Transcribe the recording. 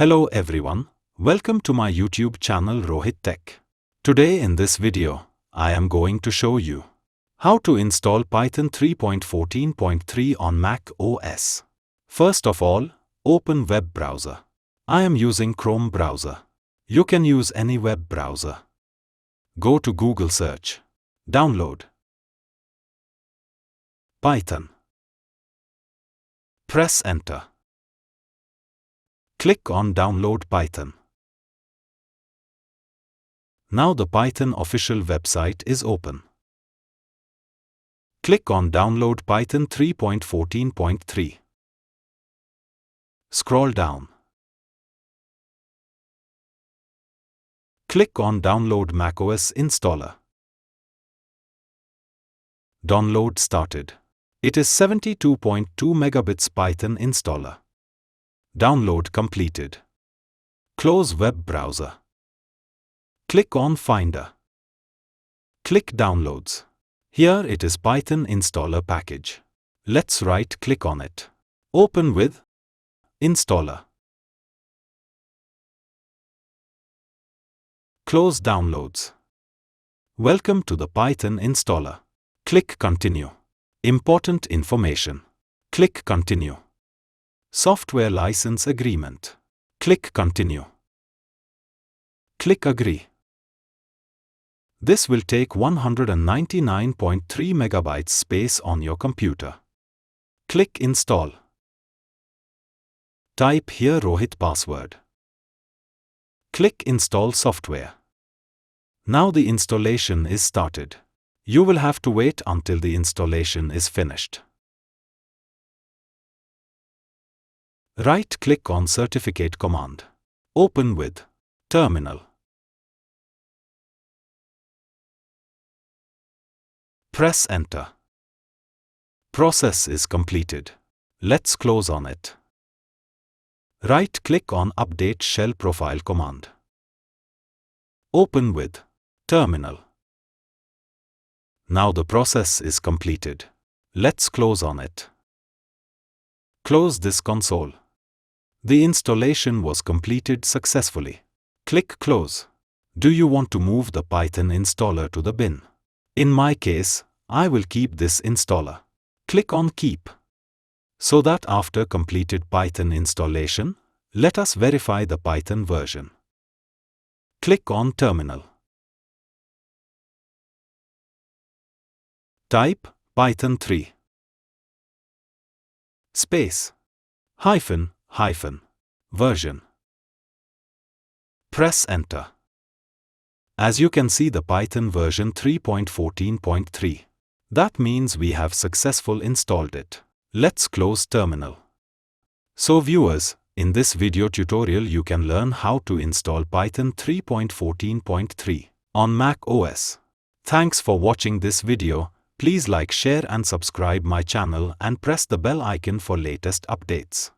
Hello everyone, welcome to my YouTube channel Rohit Tech. Today in this video, I am going to show you how to install Python 3.14.3 on Mac OS. First of all, open web browser. I am using Chrome browser. You can use any web browser. Go to Google search. Download Python. Press enter. Click on Download Python. Now the Python official website is open. Click on Download Python 3.14.3. Scroll down. Click on Download macOS installer. Download started. It is 72.2 megabits Python installer. Download completed. Close web browser. Click on Finder. Click Downloads. Here it is Python installer package. Let's right-click on it. Open with Installer. Close Downloads. Welcome to the Python installer. Click Continue. Important information. Click Continue. Software license agreement. Click Continue. Click Agree. This will take 199.3 megabytes space on your computer. Click Install. Type here Rohit password. Click Install software. Now the installation is started. You will have to wait until the installation is finished. Right-click on Certificate command. Open with Terminal. Press Enter. Process is completed. Let's close on it. Right-click on Update Shell Profile command. Open with Terminal. Now the process is completed. Let's close on it. Close this console. The installation was completed successfully. Click Close. Do you want to move the Python installer to the bin? In my case, I will keep this installer. Click on Keep. So that after completed Python installation, let us verify the Python version. Click on Terminal. Type Python 3 space hyphen version. Press Enter. As you can see the Python version 3.14.3. That means we have successfully installed it. Let's close terminal. So viewers, in this video tutorial you can learn how to install Python 3.14.3 on Mac OS. Thanks for watching this video. Please like, share and subscribe my channel and press the bell icon for latest updates.